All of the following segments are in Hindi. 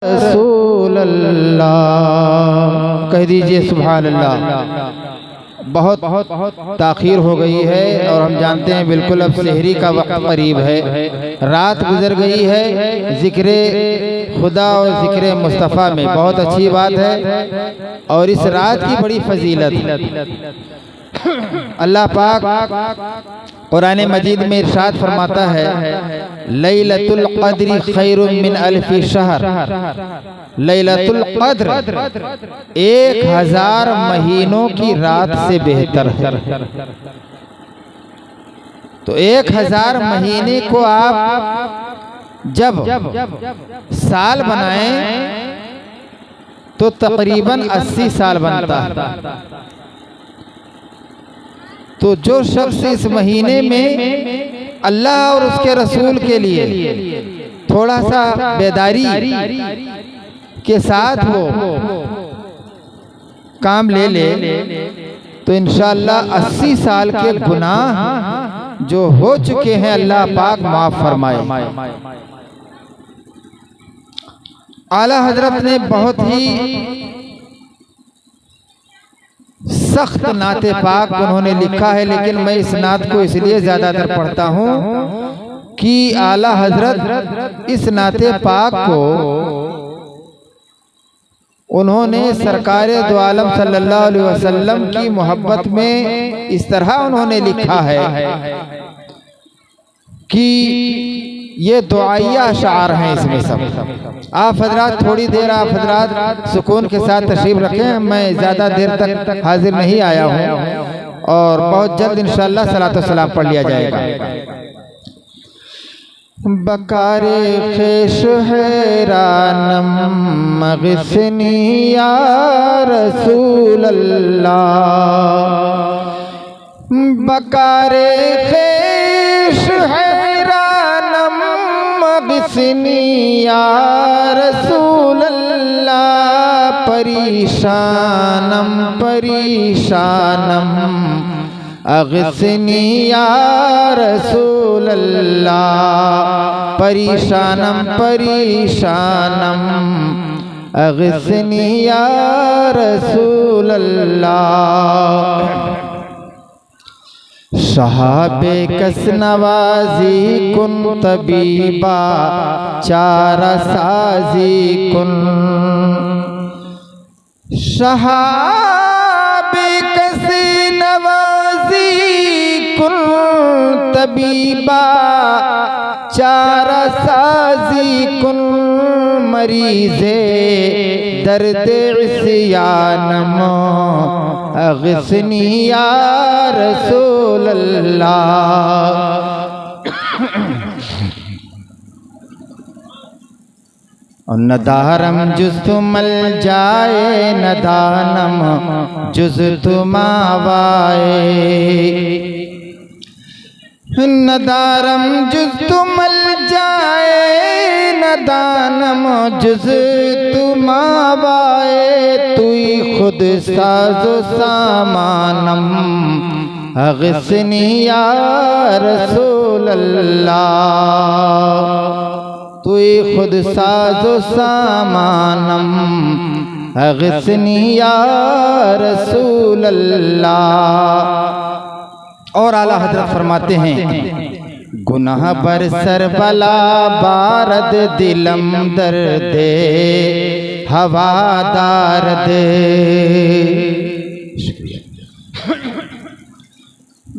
रसूल अल्लाह कह दीजिए सुभान अल्लाह। बहुत ताख़ीर हो गई है और हम जानते हैं बिल्कुल अब सहरी का वक्त करीब है, रात गुजर गई है। ज़िक्र खुदा और ज़िक्र मुस्तफ़ा में बहुत अच्छी बात है और इस रात की बड़ी फजीलत अल्लाह पाक कुरान मजीद में इरशाद फरमाता है, लैलतुल क़द्री खैरुम मिन अल्फ़ि शहर। लैलतुल क़द्र 1000 महीनों की रात से बेहतर है। तो 1000 महीने को आप जब साल बनाएं तो तकरीबन 80 साल बनता है। तो जो शख्स इस महीने में अल्लाह और उसके रसूल के लिए थोड़ा सा बेदारी के साथ वो काम ले तो इंशाअल्लाह 80 साल के गुनाह जो हो चुके हैं अल्लाह पाक माफ फरमाए। आला हजरत ने बहुत ही सख्त नाते पाक उन्होंने लिखा है, लेकिन मैं इस नात को इसलिए ज़्यादातर पढ़ता हूँ कि आला हजरत इस नाते पाक को उन्होंने सरकार दो आलम सल्लल्लाहु अलैहि वसल्लम की मोहब्बत में इस तरह उन्होंने लिखा है कि ये दुआइया अशार हैं इसमें सब। आप हजरात थोड़ी देर आप हजरात सुकून के साथ तशरीफ रखें, मैं ज़्यादा देर तक हाजिर नहीं आया हूँ और बहुत जल्द इंशाअल्लाह सलातो सलाम पढ़ लिया जाएगा। बकारे ख़ेश हैरानम मग़सिनी या रसूल अल्लाह। बकारे ख़ेश हैरानम मग़सिनी या रसूल अल्लाह। परेशानम परेशानम अग़सिनी या रसूल अल्लाह। परेशानम परेशानम अग़सिनी या रसूल अल्लाह। शहाबे कस नवाजी कुन तबीबा चारा साजी कुन। शहाबे कस नवाजी कुन तबीबा चारा साजी कुन। मरीज़े दर्द इस्यानम अग़सिनी या रसूल अल्लाह। नदारम जुज़्तु मल जाए नदानम जुज़्तु मावाए। नदारम जुज़्तु मल जाए नदानम जुज़्तु मावाए। तुई खुद साज़ो सामानम अग़सिनी या रसूल अल्लाह। तुई खुद साज़ो सामानम अग़सिनी या रसूल अल्लाह। और आला हज़रत फरमाते हैं, गुनाह बर सर बला बारद दिलम दर्दे हवादार दे।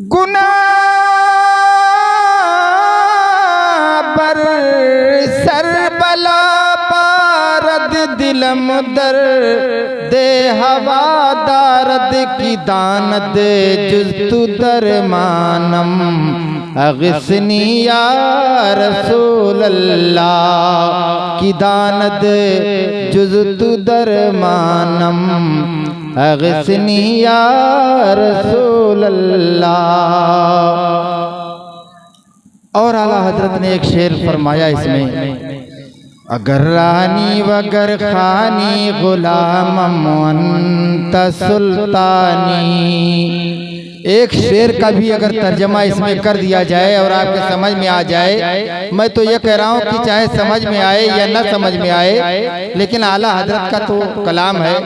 गुनाह बर सर बला बारद दिलम दर्दे हवादारद की दानद जुज़्तु दरमानम अग़सिनी या रसूल अल्लाह। की दानद जुज़्तु दरमानम अग़सिनी या रसूल अल्लाह। और आला हजरत ने एक शेर फरमाया इसमें, अगर रानी वगर खानी गुलामम अंत सुल्तानी। एक शेर का भी अगर तर्जमा इसमें कर दिया जाए और आपके समझ में आ जाए, मैं तो ये कह रहा हूँ कि चाहे समझ में आए या न समझ में आए, लेकिन आला हजरत का तो कलाम है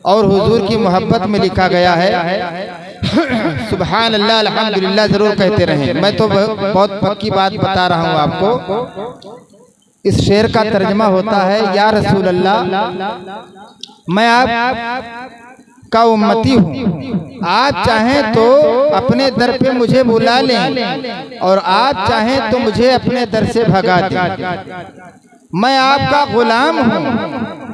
और हुजूर की मोहब्बत में लिखा गया है। सुभान अल्लाह अल्हम्दुलिल्लाह जरूर कहते रहें। मैं तो बहुत पक्की बात बता रहा हूँ आपको। इस शेर का तर्जमा होता है, या रसूल अल्लाह, मैं आप का उम्मती हूँ, आप चाहें तो अपने दर पे मुझे बुला लें और आप चाहें तो मुझे अपने दर से भगा दें। मैं आपका गुलाम हूँ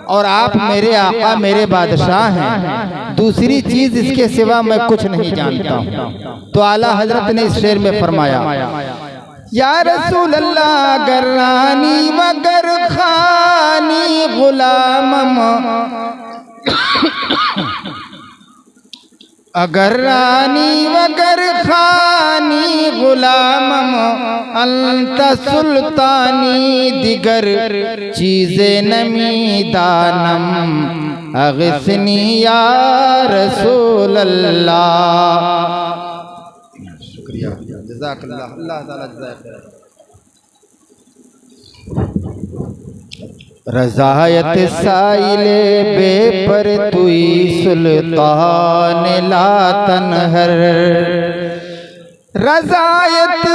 और आप मेरे आका मेरे बादशाह हैं, दूसरी चीज इसके सिवा मैं कुछ नहीं जानता हूँ। तो आला हजरत ने इस शेर में फरमाया, या रसूल अल्लाह गर्रानी वगर खानी गुलामम, अगर रानी वगर खानी गुलामम, अंत सुल्तानी दिगर चीज़े नमी दानम, अगसनी या रसूल अल्लाह। शुक्रिया, जज़ाकल्लाह, अल्लाह ताला जज़ाक। रज़ायत साइले बेपर तुई सुल्तान लातन हर, रज़ायत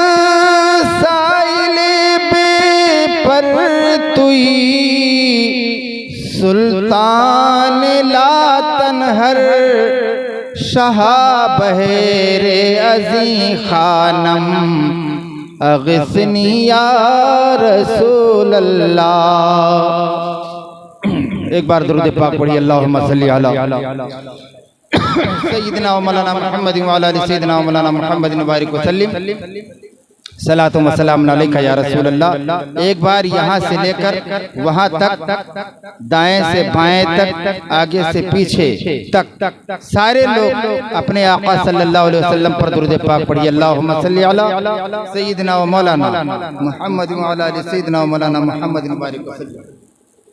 साइले बेपर तुई सुल्तान लातन हर, शाह बहेरे अज़ी खानम, अग़िस्नी या रसूल अल्लाह। एक बार दुरूद पाक पढ़िए, अल्लाहुम्मा सल्ली अला सय्यिदिना व मौलाना मुहम्मद व अला आलि सय्यिदिना व मौलाना मुहम्मद बारिक व सल्लिम, सलातु व सलाम अलैका या रसूल अल्लाह। एक बार यहाँ से लेकर वहाँ तक, दाएं से बाएं तक, आगे से पीछे तक सारे लोग अपने आका सल्लल्लाहु अलैहि वसल्लम पर दुरूद पाक पढ़िए। अल्लाहुम्मा सल्ली अला सय्यिदिना व मौलाना मुहम्मद व अला आलि सय्यिदिना व मौलाना मुहम्मद बारिक व सल्लिम,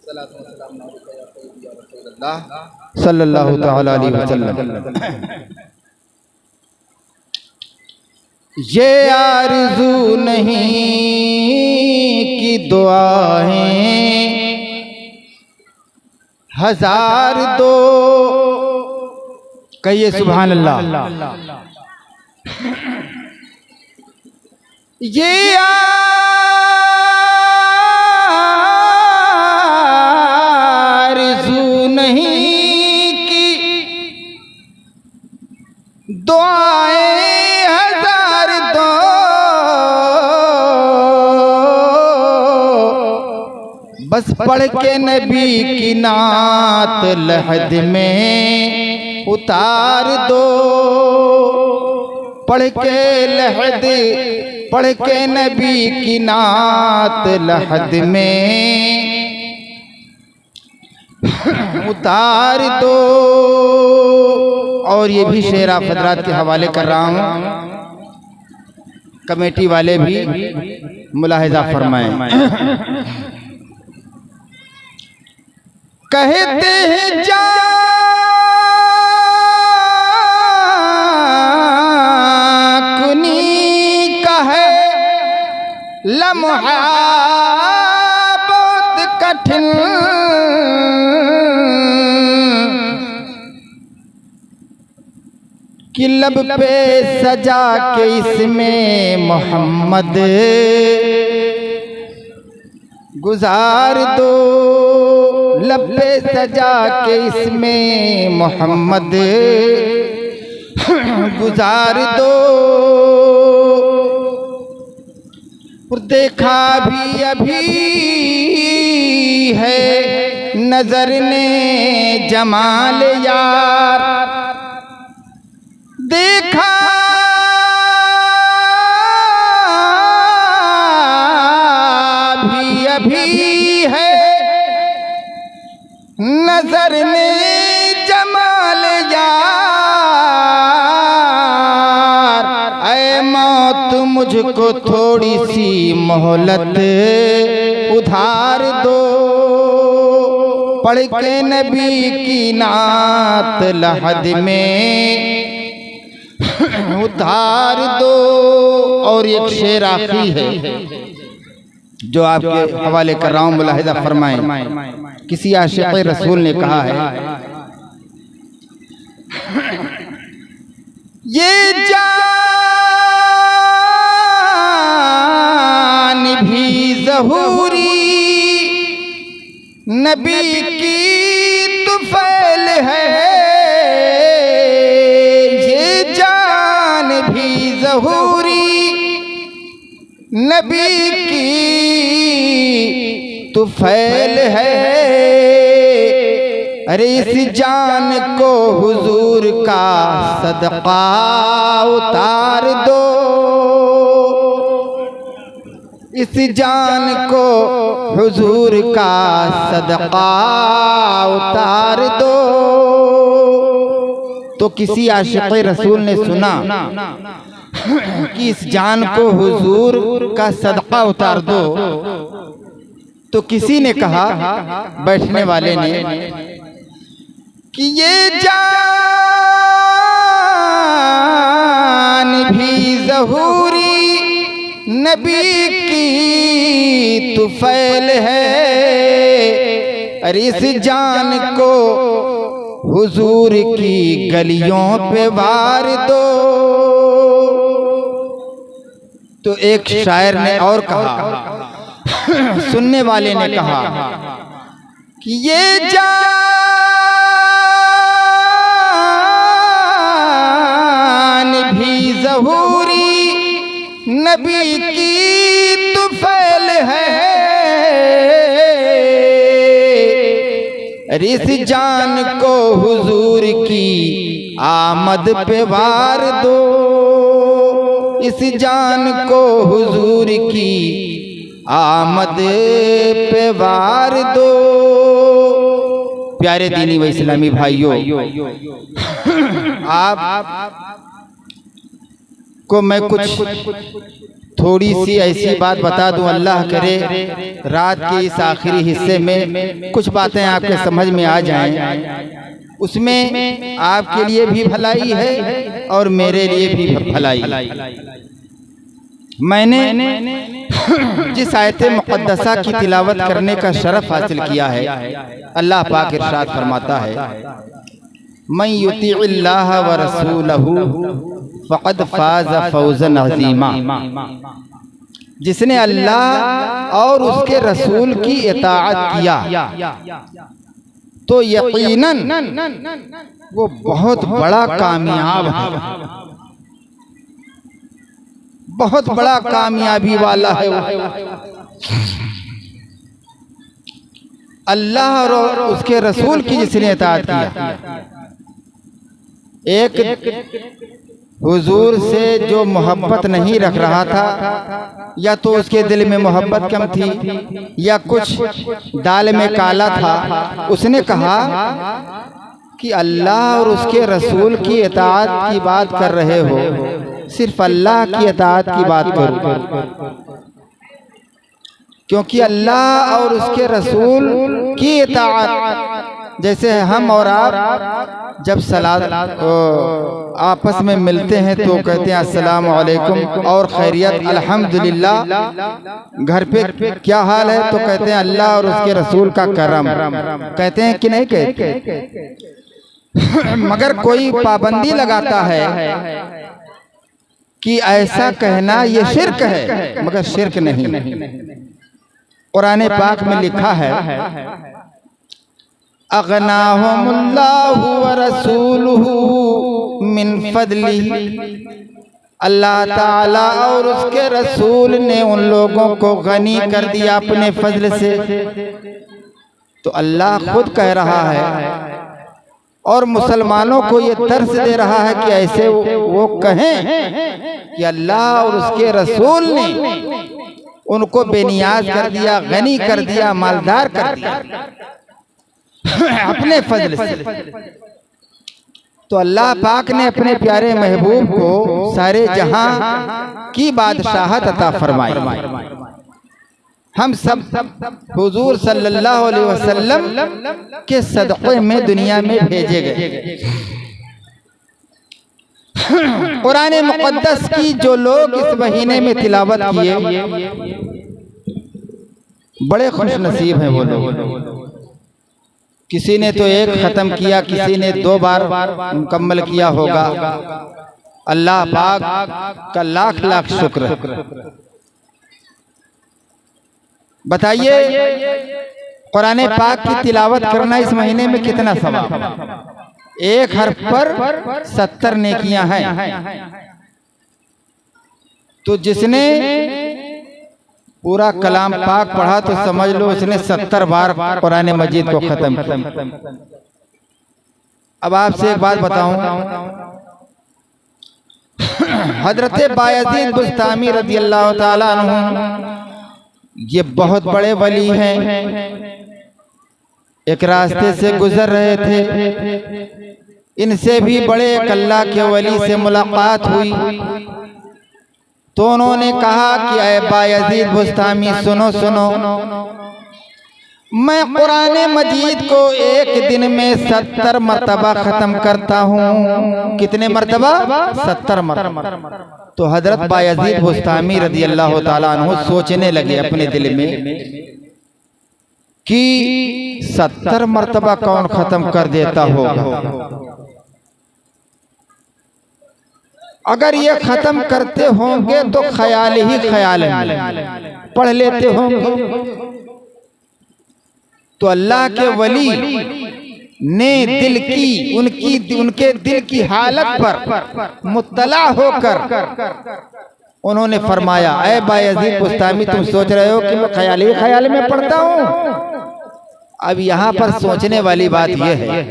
सलातु व सलाम अलैका या रसूल अल्लाह सल्लल्लाहु तआला अलैहि वसल्लम। ये आरज़ू नहीं कि दुआएं हजार दो, कहिए सुभान अल्लाह। ये आरज़ू नहीं कि दुआएं बस पढ़ के नबी की नात लहद में उतार दो, पढ़ के लहद, पढ़ के नबी की नात लहद में उतार दो। और ये भी शेर आप हज़रात के हवाले कर रहा हूँ, कमेटी वाले भी मुलाहिजा फरमाएं। कहते हैं जाकुनी का है लम्हा बहुत कठिन, कि लब पे सजा के इसमें मोहम्मद गुजार दो, लब पे सजा के इसमें मोहम्मद गुजार दो। और देखा भी अभी है नजर ने जमाल यार, देखा भी अभी है नजर ने जमाल यार। ऐ मौत मुझको थोड़ी सी मोहलत उधार दो, पढ़ के नबी की नात लहद में उतार दो। और एक शेर आखिरी है जो आपके हवाले कर रहा हूं, मुलाहिजा फरमाएं। किसी आशिक़ रसूल ने कहा है, ये जान भी ज़हूरी नबी की तुफ़ैल है, ये जान भी ज़हूरी नबी की तुफ़ैल है। अरे इस जान को हुजूर का सदका उतार दो, इस जान को हुजूर का सदका उतार दो। तो किसी आशिक़ रसूल ने सुना कि इस जान को हुजूर का सदका उतार दो, तो किसी ने कहा, बैठने वाले ने, कि ये जान भी ज़हूरी नबी की तुफ़ैल है। अरे इस जान को हुजूर की गलियों पे वार दो। तो एक शायर ने और कहा, सुनने वाले ने कहा कि ये जान भी ज़हूरी नबी की तुफ़ैल है। अरे इस जान को हुजूर की आमद पे वार दो, इस जान को हुजूर की आमद पे वार दो। प्यारे दीनी व इस्लामी भाइयों, आप को मैं कुछ थोड़ी सी ऐसी बात बता दूं, अल्लाह करे रात के इस आखिरी हिस्से में कुछ बातें आपके समझ में आ जाएं। उसमें आपके लिए भी भलाई है और मेरे लिए भी भलाई। मैंने जिस आयत मुक़द्दसा की तिलावत करने का शरफ हासिल किया है, अल्लाह पाक इरशाद फरमाता है, मन युतिइल्लाह व रसूलहु फ़क़द फ़ाज़ फ़ौज़न अज़ीमा। जिसने अल्लाह और उसके रसूल की इताअत किया तो यकीनन वो बहुत बड़ा कामयाब है, बहुत बड़ा कामयाबी वाला है वो। अल्लाह और उसके रसूल की जिसने इताअत किया। एक हुजूर से जो मोहब्बत नहीं रख रहा था, या तो उसके दिल में मोहब्बत कम थी या कुछ दाल में काला था, उसने कहा कि अल्लाह और उसके रसूल की इताअत की बात कर रहे हो, सिर्फ अल्लाह की इताअत की बात करो, क्योंकि अल्लाह और उसके रसूल की इताअत, जैसे हम और आप जब सलात आपस में मिलते हैं तो कहते हैं अस्सलाम वालेकुम और खैरियत, अल्हम्दुलिल्लाह, घर पे क्या हाल है, तो कहते हैं अल्लाह और उसके रसूल का करम। कहते हैं कि नहीं कहते? मगर कोई पाबंदी लगाता है कि ऐसा कहना ये शिर्क है, मगर शिर्क नहीं। कुरान पाक में लिखा है, अगनाहुमुल्लाहु व रसूलुहु मिन फदलिही। अल्लाह ताला और उसके रसूल ने उन लोगों को गनी कर दिया अपने फजल से। तो अल्लाह खुद कह रहा है और मुसलमानों को ये तरस दे रहा है कि ऐसे वो कहें कि अल्लाह और उसके रसूल ने उनको बेनियाज कर दिया, गनी कर दिया, मालदार कर दिया अपने फजल से। तो अल्लाह पाक ने अपने प्यारे महबूब को सारे जहां की बादशाहत अता फरमाई। हम सब हुजूर सल्लल्लाहु अलैहि वसल्लम के सदक़े में दुनिया में भेजे गए। कुरान मुक़द्दस की जो लोग इस महीने में तिलावत किए बड़े खुश नसीब हैं वो लोग। किसी ने तो एक ख़त्म किया, किसी ने 2 बार मुकम्मल किया होगा। अल्लाह पाक का लाख लाख शुक्र। बताइए कुरान पाक की तिलावत करना इस महीने में कितना सवाब? एक हर्फ पर 70 नेकियां हैं। तो जिसने पूरा कलाम पाक पढ़ा तो समझ लो उसने 70 बार कुरान मजीद को खत्म किया। अब आपसे एक बात बताऊं, हजरत बायजीद बुस्तामी रज़ी अल्लाह ताला अन्हु ये बहुत बड़े वली हैं। एक रास्ते से गुजर रहे थे, इनसे भी बड़े एक अल्लाह के वली से मुलाकात हुई तो उन्होंने कहा कि ऐ बायजीद बुस्तामी सुनो सुनो, मैं कुरान मजीद को एक दिन में 70 मरतबा ख़त्म करता हूँ। कितने मरतबा? 70 मरतबा। तो हजरत बायजीद बुस्तामी रज़ी अल्लाह ताला अन्हु सोचने लगे अपने दिल में कि 70 मरतबा कौन ख़त्म कर देता होगा। अगर ये ख़त्म करते होंगे तो ख्याल ही ख्याल में पढ़ लेते होंगे। तो अल्लाह के वली ने दिल की उनके दिल की हालत पर मुत्तला होकर उन्होंने फरमाया, ऐ बायजीद बुस्तामी तुम सोच रहे हो कि मैं ख्याल ही ख्याल में पढ़ता हूँ। अब यहाँ पर सोचने वाली बात यह है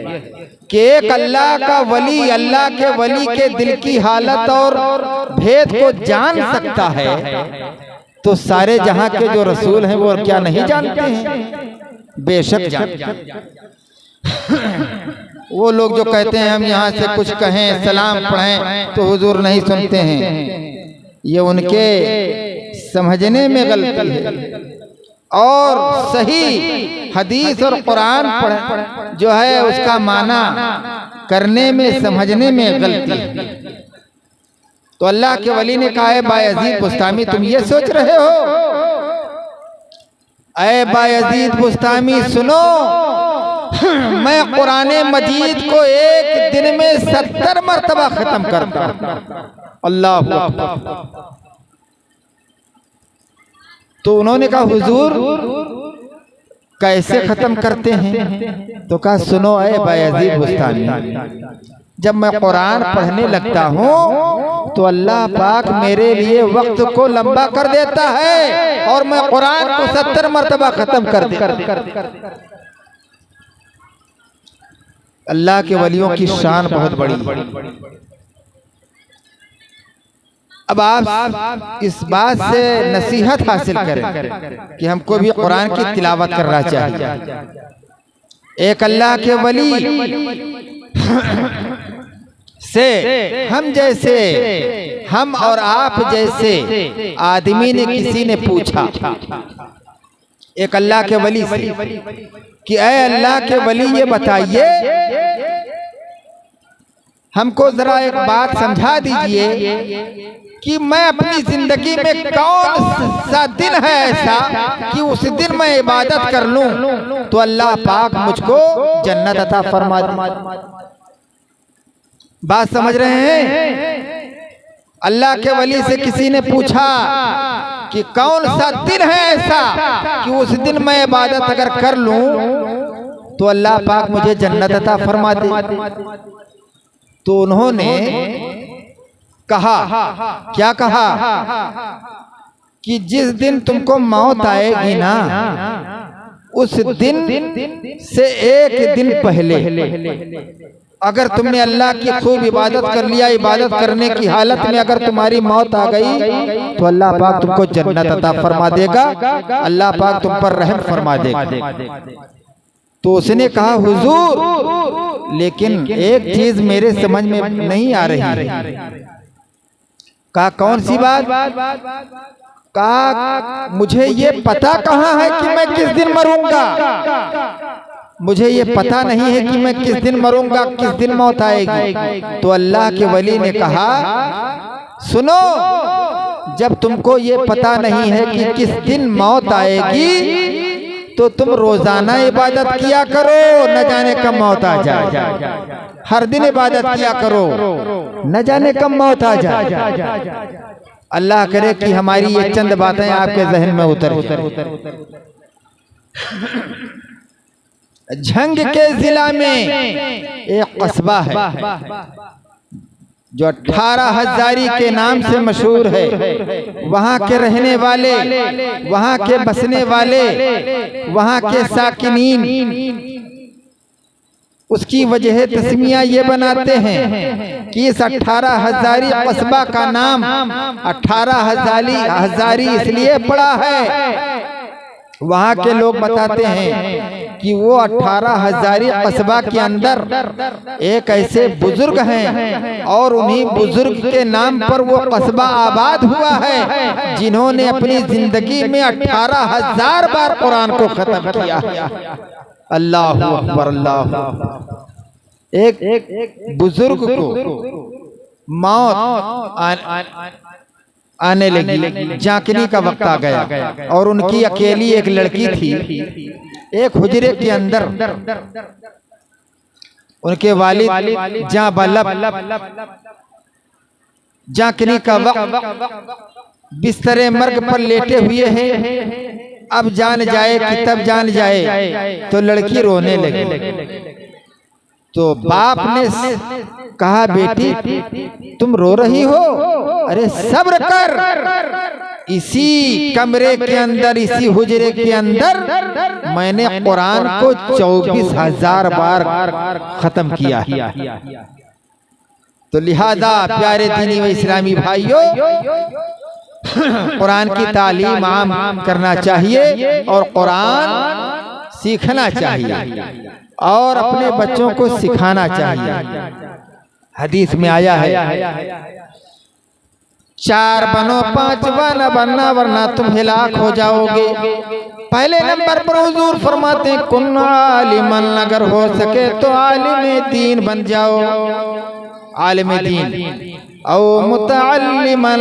कि एक अल्लाह का वली अल्लाह के वली के दिल की हालत और भेद को जान सकता है तो सारे जहां के जो रसूल हैं वो क्या नहीं जानते हैं? बेशक जानते हैं। वो लोग जो कहते हैं हम यहाँ से कुछ कहें सलाम पढ़ें तो हुजूर नहीं सुनते हैं, ये उनके समझने में गलती है। और सही हदीस और कुरान पढ़ जो है उसका माना करने में समझने में गलती है। तो अल्लाह के वली ने कहा है बायजीद बुस्तामी तुम ये सोच रहे हो? ऐ बायजीद बुस्तामी सुनो, मैं कुरान मजीद को एक दिन में 70 मरतबा खत्म करता हूं। अल्लाह अकबर। तो उन्होंने कहा हुजूर कैसे खत्म करते हैं? तो कहा सुनो ऐ बायजीद बुस्तामी, जब मैं कुरान पढ़ने लगता हूँ तो अल्लाह पाक मेरे लिए वक्त को लंबा कर देता है और मैं कुरान को 70 मरतबा खत्म कर देता। अल्लाह के वलियों की शान बहुत बड़ी। अब आप इस बात से नसीहत हासिल करें कि हमको भी कुरान की तिलावत करना चाहिए। एक अल्लाह के वली से हम और आप जैसे आदमी ने किसी ने पूछा एक अल्लाह के वली से कि ऐ अल्लाह के वली ये बताइए हमको जरा एक बात समझा दीजिए कि मैं अपनी जिंदगी में कौन सा दिन है ऐसा कि उस दिन मैं इबादत कर लूं तो अल्लाह पाक मुझको जन्नत अता फरमा दे। बात समझ रहे हैं? अल्लाह के वली से किसी ने पूछा कि कौन सा दिन है ऐसा कि उस दिन मैं इबादत अगर कर लूं तो अल्लाह पाक मुझे जन्नत अता फरमा दे। तो उन्होंने कहा, क्या कहा कि जिस दिन तुमको मौत आएगी ना उस दिन से एक दिन पहले अगर तुमने अल्लाह की खूब इबादत कर लिया, इबादत करने की हालत में अगर तुम्हारी मौत आ गई तो अल्लाह पाक तुमको जन्नत अता फरमा देगा, अल्लाह पाक तुम पर रहम फरमा देगा। तो उसने कहा हुजूर लेकिन एक चीज मेरे समझ में नहीं आ रही है। कहा कौन सी बात? कहा मुझे ये पता कहाँ है कि मैं किस दिन मरूंगा। मुझे ये पता नहीं है कि मैं किस दिन मरूंगा, किस दिन मौत आएगी। तो अल्लाह के वली ने कहा, सुनो, जब तुमको ये पता नहीं है कि किस दिन मौत आएगी तो तुम रोजाना इबादत किया करो, न जाने कब मौत आ जाए। हर दिन इबादत किया करो, न जाने कब मौत आ जाए। अल्लाह करे कि हमारी ये चंद बातें आपके जहन में उतर जाए। झंग के जिला में एक कस्बा है जो 18 हजारी के नाम से मशहूर है। वहाँ के रहने वाले, वहाँ के बसने वाले, वहाँ के साकिनीन उसकी वजह तस्मिया ये बनाते हैं कि इस 18 हजारी कस्बा का नाम 18 हजारी इसलिए पड़ा है। वहाँ के लोग बताते हैं कि वो 18 हजारी कस्बा के अंदर एक ऐसे बुजुर्ग हैं और उन्हीं बुजुर्ग के नाम पर वो कस्बा आबाद हुआ है, जिन्होंने अपनी जिंदगी में 18,000 बार कुरान को खत्म किया। अल्लाह अकबर अल्लाह। एक बुजुर्ग को मौत आने लगी, जांकनी का वक्त आ गया और उनकी अकेली एक लड़की थी। एक हुजरे के अंदर उनके वालिद जहाँ बल्लभ जांकनी का वक्त बिस्तरे मर्ग पर लेटे हुए हैं। अब जान जाए कि तब जान जाए, तो लड़की रोने लगी। तो बाप ने कहा, बेटी तुम रो रही हो? अरे सब्र कर, इसी कमरे के अंदर, इसी हुजरे के अंदर मैंने कुरान को 24,000 बार खत्म किया है। तो लिहाजा प्यारे दीनी व इस्लामी भाइयों, कुरान की तालीम आम करना चाहिए और कुरान सीखना चाहिए और अपने बच्चों को सिखाना चाहिए। हदीस में आया है, 4 बनो 5वां न बनना वरना तुम हिलाक हो जाओगे। पहले नंबर पर हुजूर फरमाते हैं, कुन आलिमन, अगर हो सके तो आलिम दीन बन जाओ, आलिम दीन। औ मुतअल्लिमन,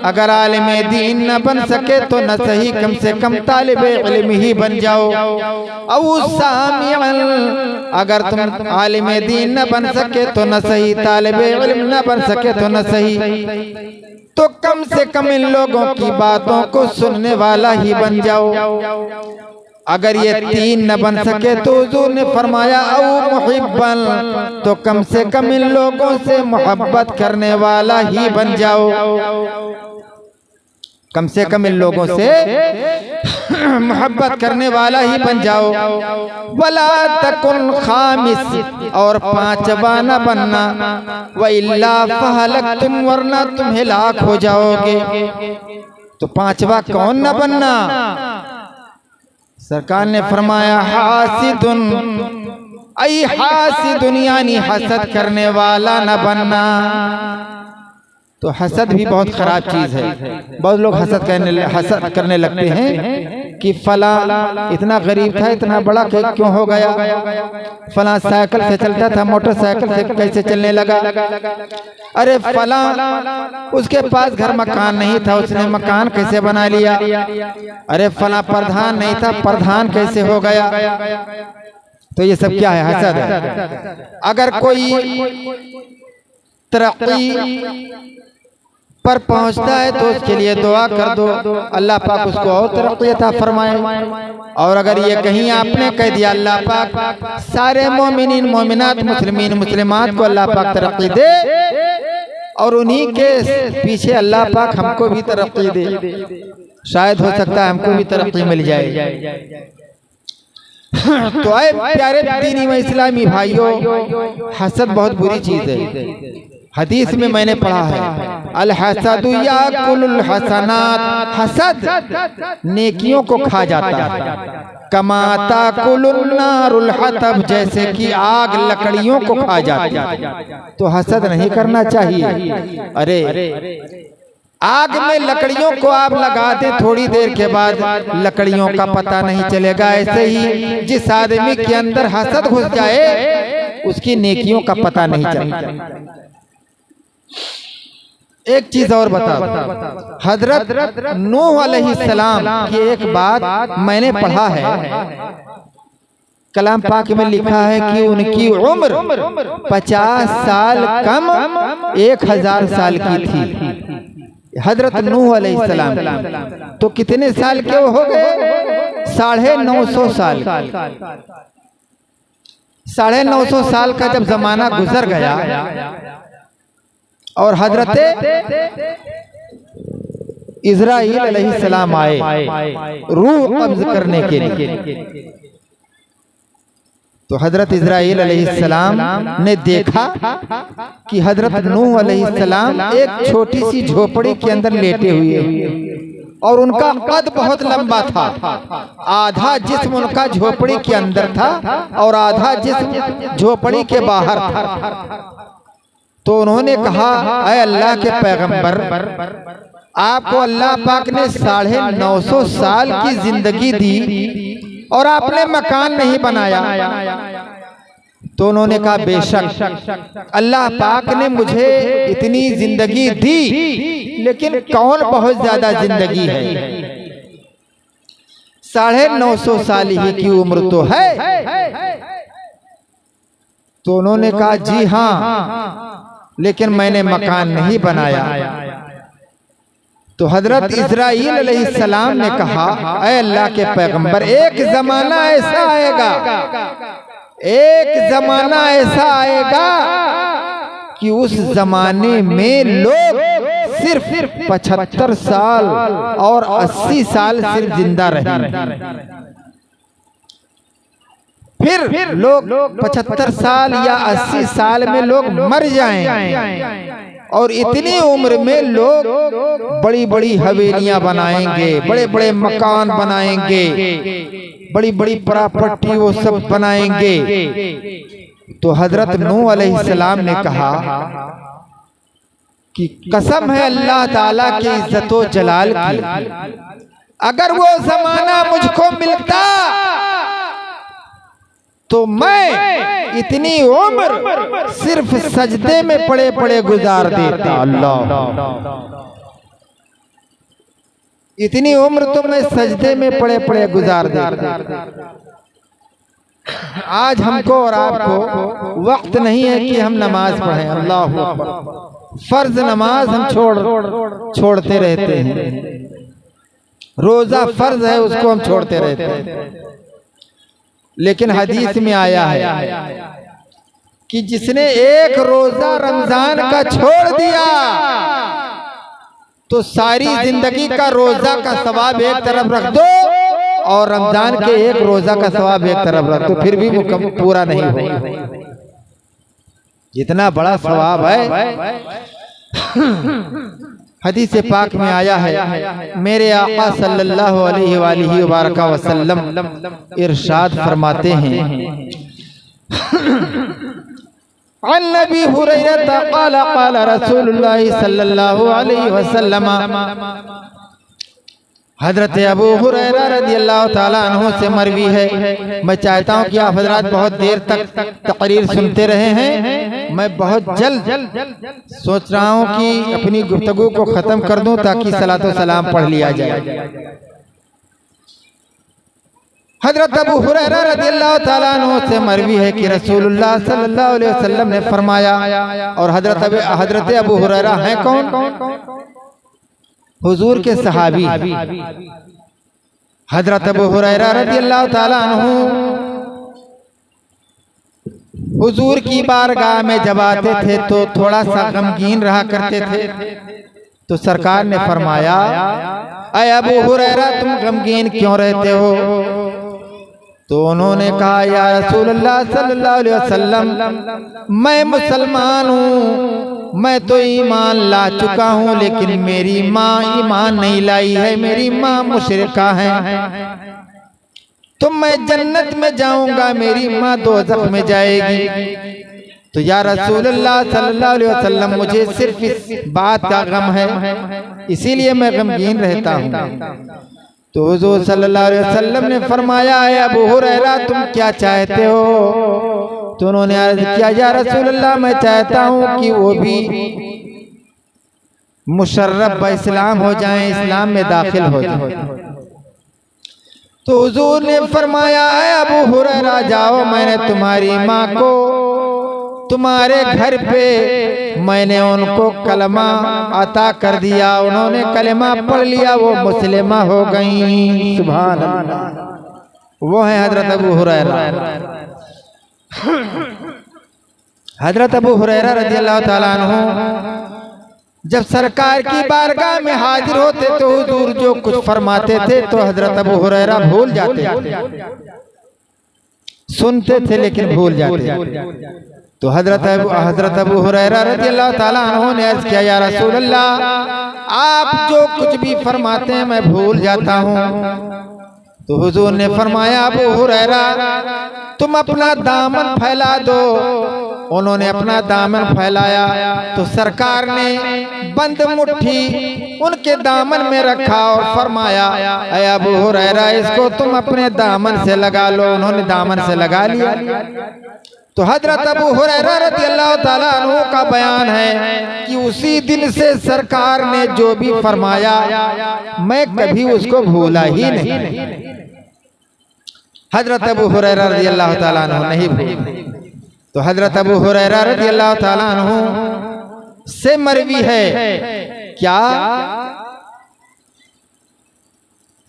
अगर आलिम दीन न बन सके तो न सही कम से कम तालिब इल्म ही बन जाओ। औ सामिअन, अगर तुम आलिम दीन न बन सके तो न सही, तालिब इल्म न बन सके तो न सही, तो कम से कम इन लोगों की बातों को सुनने वाला ही बन जाओ। अगर ये 3 न बन सके तो हुजूर ने फरमाया, औ मुहिब्बन, तो कम से कम इन लोगों से मोहब्बत करने वाला ही बन जाओ। कम से कम इन लोगों से मोहब्बत करने वाला ही बन जाओ। वला तकुन खामिस, और 5वां न बनना, व इल्ला फहलक तुम, वरना तुम हिलाक हो जाओगे। तो 5वां कौन न बनना? सरकार ने फरमाया, हासिदुन, ऐ हासिदुन, यानी हसद करने वाला न बनना। तो हसद भी बहुत खराब चीज है। बहुत लोग हसद करने लगते हैं कि फला इतना गरीब था, इतना बड़ा क्यों हो गया, फला साइकिल से चलता था, मोटरसाइकिल से कैसे चलने लगा, अरे फला उसके पास घर मकान नहीं था, उसने मकान कैसे बना लिया, अरे फला प्रधान नहीं था, प्रधान कैसे हो गया। तो ये सब क्या है? हसद है। अगर कोई तरक्की पर पहुंचता है तो उसके लिए दुआ कर दो, अल्लाह पाक उसको और तरक्की अता फरमाए। और अगर ये कहीं आपने कह दिया, अल्लाह पाक सारे मोमिनीन मोमिनात मुस्लिमीन मुस्लिमात को अल्लाह पाक तरक्की दे, और उन्हीं के पीछे अल्लाह पाक हमको भी तरक्की दे, शायद हो सकता है हमको भी तरक्की मिल जाए। तो आए प्यारे दीनी व इस्लामी भाइयों, हसद बहुत बुरी चीज है। हदीस में मैंने पढ़ा है, अल हसदु याकुलुल हसनात, हसद नेकियों को खा जाता है। कमा ताकुलुन नारुल हतब, जैसे कि आग लकड़ियों को खा जाती है। तो हसद नहीं करना चाहिए। अरे आग में लकड़ियों को आप लगा दें, थोड़ी देर के बाद लकड़ियों का पता नहीं चलेगा। ऐसे ही जिस आदमी के अंदर हसद घुस जाए उसकी नेकियों का पता नहीं चलता। एक चीज और बताओ, हजरत नूह अलैहिस्सलाम की एक बात मैंने पढ़ा है, कलाम पाक में लिखा है कि उनकी उम्र 50 साल कम 1000 साल की थी। हजरत नूह अलैहिस्सलाम तो कितने साल के हो गए? 950 साल। 950 साल का जब जमाना गुजर गया और हजरत इज़राइल अलैहिस्सलाम आए रूह कब्ज करने के लिए, तो हजरत इज़राइल अलैहिस्सलाम ने देखा कि हजरत नूह अलैहिस्सलाम एक छोटी सी झोपड़ी के अंदर लेटे हुए और उनका कद बहुत लंबा था। आधा जिस्म उनका झोपड़ी के अंदर था और आधा जिस्म झोपड़ी के बाहर था। तो उन्होंने कहा, ऐ अल्लाह के पैगंबर, आपको अल्लाह पाक ने 950 साल की जिंदगी दी और आपने मकान नहीं बनाया। तो उन्होंने कहा, बेशक अल्लाह पाक ने मुझे इतनी जिंदगी दी, लेकिन कौन बहुत ज्यादा जिंदगी है? 950 साल ही की उम्र तो है। तो उन्होंने कहा, जी हाँ, लेकिन मैंने मकान नहीं बनाया। तो हजरत इज़राइल अलैहिस्सलाम ने कहा, ऐ अल्लाह के पैगंबर, एक जमाना ऐसा आएगा, एक जमाना ऐसा आएगा कि उस जमाने में लोग सिर्फ 75 साल और 80 साल सिर्फ जिंदा रहेंगे। फिर लोग 75 साल या 80 साल में लोग मर जाएंगे और इतनी उम्र में लोग बड़ी बड़ी हवेलियां बनाएंगे, बड़े बड़े मकान बनाएंगे, बड़ी बड़ी प्रॉपर्टी वो सब बनाएंगे। तो हजरत नूह अलैहिस्सलाम ने कहा कि कसम है अल्लाह ताला की इज्जत व जलाल की, अगर वो जमाना मुझको मिलता तो मैं इतनी उम्र सिर्फ सजदे में पड़े पड़े गुजार देता। अल्लाह, इतनी उम्र तो मैं सजदे में पड़े पड़े गुजार देता। आज हमको और आपको वक्त नहीं है कि हम नमाज पढ़ें। अल्लाह अकबर, फर्ज नमाज हम छोड़ते रहते हैं। रोजा फर्ज है, उसको हम छोड़ते रहते हैं। लेकिन हदीस में आया है कि जिसने एक रोजा रमजान का छोड़ दिया तो सारी जिंदगी का रोजा का सवाब एक तरफ रख दो और रमजान के एक रोजा का सवाब एक तरफ रख दो, फिर भी वो पूरा नहीं होगा। जितना बड़ा सवाब है हदीस पाक में आया है। मेरे आका सल्लल्लाहु अलैहि वसल्लम इरशाद फरमाते हैं, अन नबी हुरैरा क़ाल क़ाल रसूलुल्लाह सल्लल्लाहु अलैहि वसल्लम, हजरत अबू हुरैरा रज़ियल्लाहु ताला अन्हु से मरवी है। मैं चाहता हूँ कि आप हजरात बहुत देर तक तकरीर सुनते रहे हैं। मैं बहुत जल्द सोच रहा हूँ कि अपनी गुफ्तगू को ख़त्म कर दूँ ताकि सलातो सलाम पढ़ लिया जाए। हजरत अबू हुरैरा रज़ियल्लाहु ताला अन्हु से मरवी है कि रसूलुल्लाह सल्लल्लाहु अलैहि वसल्लम ने फरमाया, और हजरत अबू हुरैरा हैं कौन? हुजूर के सहाबी हजरत अबू हुरैरा रज़ियल्लाहु ताला अन्हु हुजूर की बारगाह में जब आते थे तो थोड़ा सा गमगीन रहा करते थे। तो सरकार ने फरमाया, ऐ अबू हुरैरा, तुम गमगीन क्यों रहते हो? तो उन्होंने कहा, या रसूलल्लाह सल्लल्लाहु अलैहि वसल्लम, मैं मुसलमान हूँ, मैं तो ईमान ला चुका हूँ, लेकिन मेरी माँ ईमान नहीं लाई है, मेरी माँ मुशरिका है। तो मैं जन्नत में जाऊंगा, मेरी माँ दोज़ख में जाएगी। तो या रसूलल्लाह सल्लल्लाहु अलैहि वसल्लम मुझे सिर्फ इस बात का गम है, इसीलिए मैं गमगीन रहता हूँ। तो हुजूर सल्लल्लाहु अलैहि वसल्लम ने फरमाया है अबू हुरैरा तुम क्या चाहते हो? तो उन्होंने अर्ज किया या रसूलल्लाह मैं चाहता हूँ कि वो भी मुशर्रफ इस्लाम हो जाएं, इस्लाम में दाखिल हो जाएं। तो हुजूर ने फरमाया है अबू हुरैरा जाओ, मैंने तुम्हारी माँ को तुम्हारे घर पे मैंने उनको कलमा अता कर दिया, उन्होंने कलमा पढ़ लिया, वो मुस्लिमा हो गई। सुभान अल्लाह। वो है हजरत अबू हुरैरा। हजरत अबू हुरैरा रज़ियल्लाहु ताला अन्हु जब सरकार की बारगाह में हाजिर होते तो हुजूर जो कुछ फरमाते थे तो हजरत अबू हुरैरा भूल जाते, सुनते थे लेकिन भूल जाते। तो हजरत अबू हुरैरा रज़ियल्लाहु ताला अन्हु ने अर्ज किया या रसूल अल्लाह आप जो कुछ भी फरमाते हैं मैं भूल जाता हूँ। तो हुजूर ने फरमाया अबू हुरैरा तुम अपना दामन फैला दो। उन्होंने अपना दामन फैलाया तो सरकार ने बंद मुट्ठी उनके दामन में रखा और फरमाया ऐ अबू हुरैरा इसको तुम अपने दामन से लगा लो। उन्होंने दामन से लगा लिया। तो हजरत अबू हुरैरा रज़ियल्लाहु ताला अन्हु का बयान है कि उसी दिन से सरकार ने जो भी फरमाया मैं कभी उसको भूला ही नहीं। हजरत अबू हुरैरा रज़ियल्लाहु ताला अन्हु नहीं भूले। तो हजरत अबू हुरैरा रज़ियल्लाहु ताला अन्हु से मरवी है क्या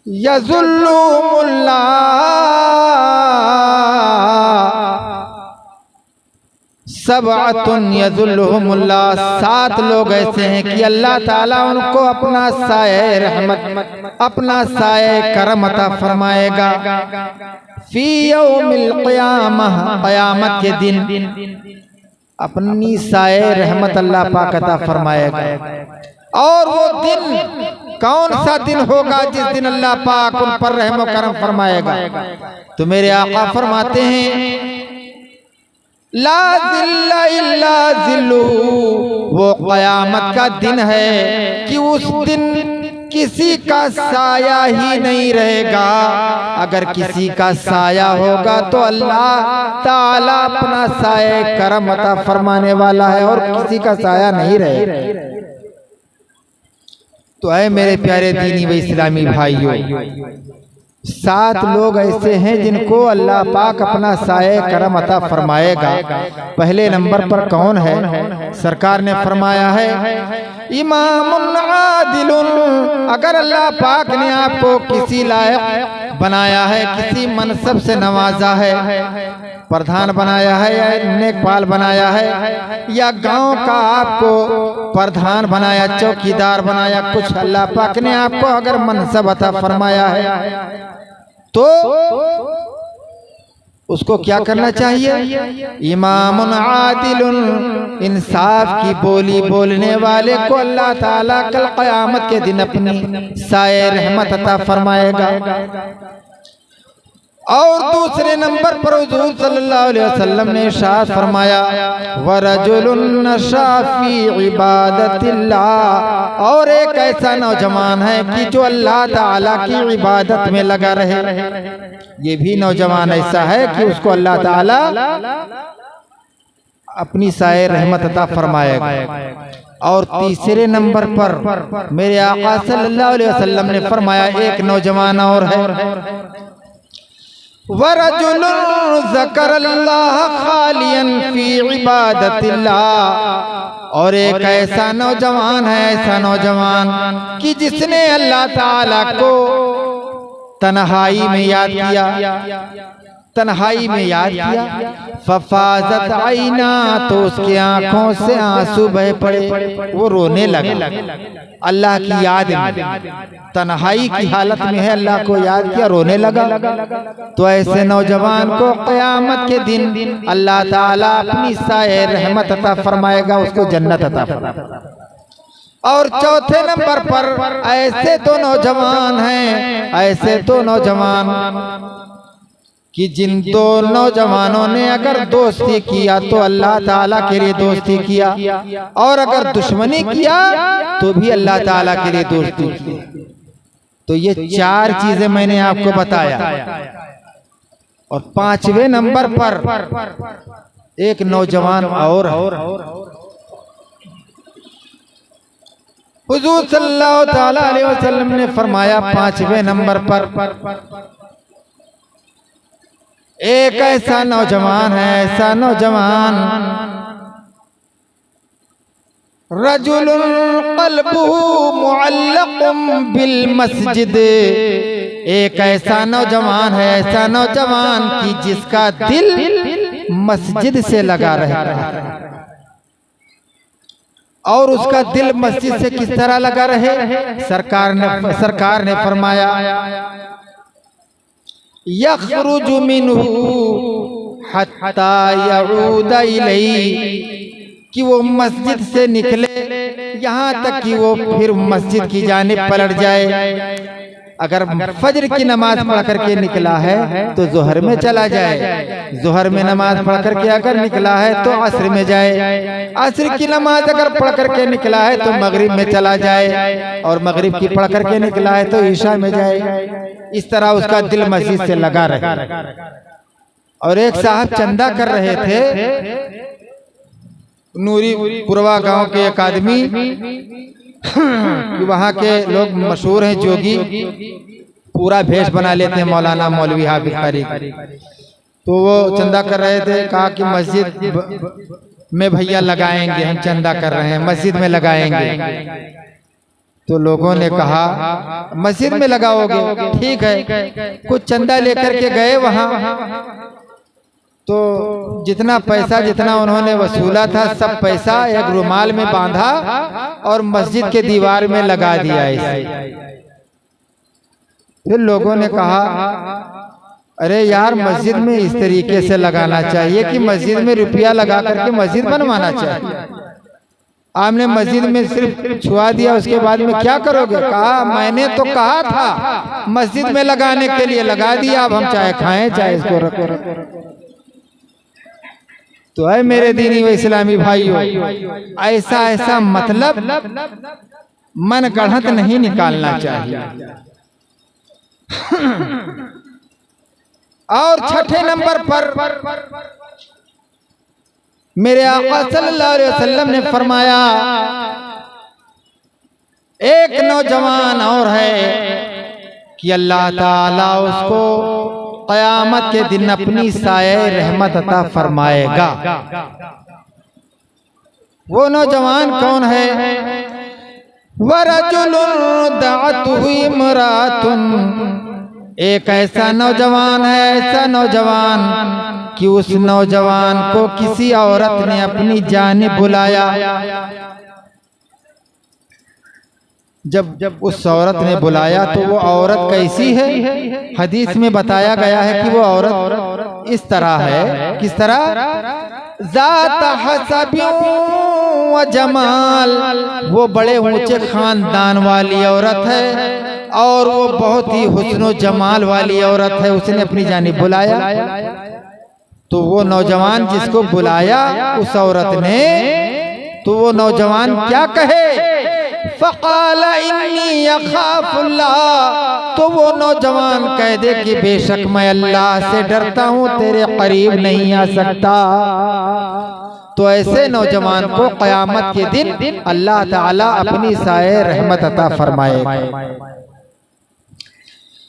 यज़ुल्लुमुल्लाह सबअतुन यज़ुल्लुहुमुल्लाह 7 लोग ऐसे हैं कि अल्लाह ताला उनको अपना साए रहमत अपना साए करम अता फरमाएगा। फी यौमिल क़ियामह क़यामत के दिन अपनी साए रहमत अल्लाह पाक अता फरमाएगा। और वो दिन कौन सा दिन होगा जिस दिन अल्लाह पाक उन पर रहम करम फरमाएगा? तो मेरे आका फरमाते हैं ला ज़िल्ला इल्ला ज़िल्लुहु, वो क़यामत का दिन है कि उस दिन किसी का साया ही नहीं रहेगा। अगर किसी का साया होगा तो अल्लाह ताला अपना साया करम अता फरमाने वाला है और किसी का साया नहीं रहेगा। तो ऐ मेरे प्यारे दीनी व इस्लामी भाइयों 7 लोग ऐसे हैं जिनको अल्लाह पाक अपना साए करम अता फरमाएगा। पहले नंबर पर कौन है? सरकार ने फरमाया है इमामुन आदिलुन। अगर अल्लाह पाक ने आपको किसी लायक बनाया है, किसी मनसब से नवाजा है, प्रधान बनाया है या नेकपाल बनाया है या गांव का आपको प्रधान बनाया, चौकीदार बनाया, कुछ अल्लाह पाक ने आपको अगर मनसब अता फरमाया है तो उसको क्या करना चाहिए? इमामुन आदिलुन, इंसाफ की बोली बोलने वाले को अल्लाह ताला कल क़यामत के दिन अपनी साए रहमत अता फरमाएगा। और दूसरे नंबर पर हुजूर सल्लल्लाहु अलैहि वसल्लम ने इरशाद फरमाया वरजुलुन नशा फी इबादतिल्लाह, और एक ऐसा नौजवान है कि जो अल्लाह ताला की इबादत में लगा रहे। ये भी नौजवान ऐसा है कि उसको अल्लाह ताला अपनी साए रहमत अता फरमाएगा। और तीसरे नंबर पर मेरे आका सल्लल्लाहु अलैहि वसल्लम ने फरमाया एक नौजवान और है वरजुलुन ज़करल्लाह खालियन फी इबादतिल्लाह, और एक ऐसा नौजवान है, ऐसा नौजवान कि जिसने अल्लाह ताला को तन्हाई में याद किया, तन्हाई में याद किया। फफाजत आईना, तो उसके आंखों से आंसू बह पड़े, वो रोने लगा अल्लाह की याद में। तन्हाई की हालत में है, अल्लाह को याद किया, रोने लगा। तो ऐसे नौजवान को क़यामत के दिन अल्लाह ताला अपनी साए रहमत अता फरमाएगा, उसको जन्नत अता फरमाएगा। और चौथे नंबर पर ऐसे तो नौजवान हैं, ऐसे तो नौजवान कि जिन दो नौजवानों ने अगर दोस्ती किया तो अल्लाह ताला के लिए दोस्ती किया, और अगर दुश्मनी किया तो भी अल्लाह ताला के लिए दोस्ती की। तो ये चार चीजें मैंने आपको बताया। और पांचवें नंबर पर एक नौजवान और हुजूर सल्लल्लाहु ताला अलैहि वसल्लम ने फरमाया, पांचवें नंबर पर एक ऐसा नौजवान है, ऐसा नौजवान रजुलुन क़ल्बुहु मुअल्लक़ुम बिल मस्जिद, एक ऐसा नौजवान है, ऐसा नौजवान कि जिसका दिल मस्जिद से लगा रहता है। और उसका दिल मस्जिद से किस तरह लगा रहे? सरकार ने फरमाया, यख़रुजु मिन्हु हत्ता यऊद इलैहि, कि वो मस्जिद से निकले यहाँ तक कि वो फिर मस्जिद की जानिब पलट जाए। अगर फजर की नमाज पढ़ करके निकला है तो जोहर में चला जाए, जोहर में नमाज पढ़ करके अगर निकला है तो असर में जाए, असर की नमाज अगर पढ़ करके निकला है तो मगरिब में चला जाए, और मगरिब की पढ़ करके निकला है तो ईशा में जाए। इस तरह उसका दिल मस्जिद से लगा रहे। और एक साहब चंदा कर रहे थे, नूरी पुरवा गांव के एक आदमी, वहाँ के लोग मशहूर हैं जोगी, पूरा भेष बना लेते हैं मौलाना मौलवी हाफिज कारी। तो वो चंदा कर रहे थे, कहा कि मस्जिद में भैया लगाएंगे, हम चंदा कर रहे हैं, मस्जिद में लगाएंगे। तो लोगों ने कहा मस्जिद में लगाओगे, ठीक है। कुछ चंदा लेकर के गए वहाँ, तो जितना पैसा जितना उन्होंने वसूला था सब पैसा एक रुमाल में बांधा और मस्जिद के दीवार में लगा दिया इसे। फिर लोगों ने कहा, अरे यार मस्जिद में इस तरीके से लगाना चाहिए कि मस्जिद में रुपया लगा करके मस्जिद बनवाना चाहिए। आपने मस्जिद में सिर्फ छुआ दिया, उसके बाद में क्या करोगे? कहा मैंने तो कहा था मस्जिद में लगाने के लिए, लगा दिया, अब हम चाहे खाएं चाहे इसको रखो। तो है मेरे दीनी व इस्लामी भाइयों, ऐसा मतलब मन गढ़ंत नहीं निकालना चाहिए। और छठे नंबर पर मेरे आका सल्लल्लाहु अलैहि वसल्लम ने फरमाया, एक नौजवान और है कि अल्लाह ताला उसको क़यामत के दिन अपनी साए रहमत अता फरमाएगा। वो नौजवान कौन है? वरजुलुन दअतहु इमरातुन, एक ऐसा नौजवान है, ऐसा नौजवान कि उस नौजवान को किसी औरत ने अपनी जानिब बुलाया। जब उस औरत ने बुलाया तो वो औरत कैसी है? हदीस में बताया गया है कि वो औरत इस तरह है, किस तरह? ज़ात हसबिन व जमाल, वो बड़े ऊंचे खानदान वाली औरत है और वो बहुत ही हुस्न जमाल वाली औरत है। उसने अपनी जानिब बुलाया, तो वो नौजवान जिसको बुलाया उस औरत ने, तो वो नौजवान क्या कहे? फ़क़ाल इन्नी अख़ाफ़ुल्लाह, तो वो नौजवान कह दे कि बेशक मैं अल्लाह से डरता हूँ, तेरे करीब नहीं आ सकता। तो ऐसे नौजवान को क़यामत के दिन अल्लाह ताला अपनी साए रहमत अता फरमाएगा।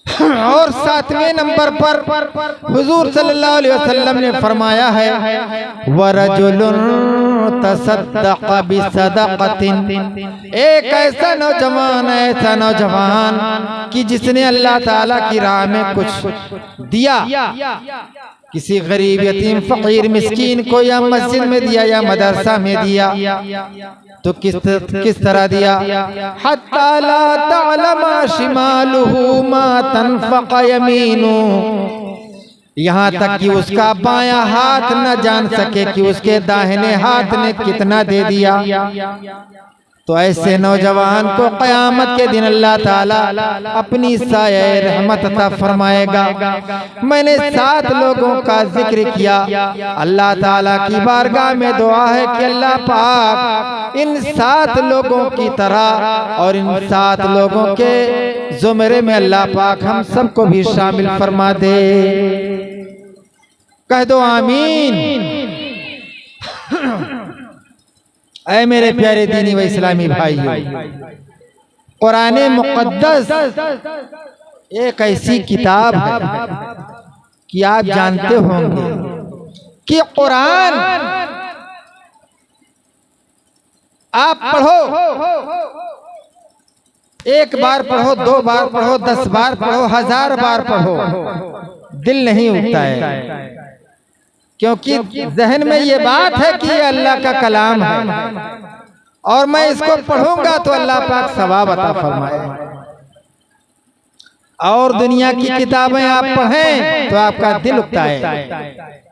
और सातवें नंबर पर हुजूर सल्लल्लाहु अलैहि वसल्लम ने फरमाया है, वरजुलुन तसद्दक़ बिसदक़तिन, एक ऐसा नौजवान, ऐसा नौजवान कि जिसने अल्लाह ताला की राह में कुछ दिया, किसी गरीब यतीम फकीर मिस्कीन को, या मस्जिद में दिया या मदरसा में दिया, तो किस तरह दिया? हत्ता ला तअलम शिमालुहु मा तनफ़क़ यमीनु, यहाँ तक कि उसका बायां हाथ न जान सके कि उसके दाहिने हाथ ने कितना दे दिया। तो ऐसे नौजवान को क़यामत के दिन अल्लाह ताला अपनी साये रहमत अता फरमाएगा। मैंने 7 लोगों का जिक्र किया। अल्लाह ताला की बारगाह में दुआ है कि अल्लाह पाक इन 7 लोगों की तरह और इन 7 लोगों के ज़ुमरे में अल्लाह पाक हम सबको भी शामिल फरमा दे। कह दो आमीन। ऐ मेरे प्यारे दीनी व इस्लामी भाइयों, कुरान मुक़द्दस एक ऐसी किताब है कि आप जानते होंगे कि कुरान आप पढ़ो, 1 बार पढ़ो, 2 बार पढ़ो, 10 बार पढ़ो, 1000 बार पढ़ो, दिल नहीं उठता है, क्योंकि जहन में ये बात है कि ये अल्लाह का कलाम है और मैं इसको पढ़ूंगा तो अल्लाह पाक सवाब अता फरमाए। और दुनिया की किताबें आप पढ़ें तो आपका दिल उठता है।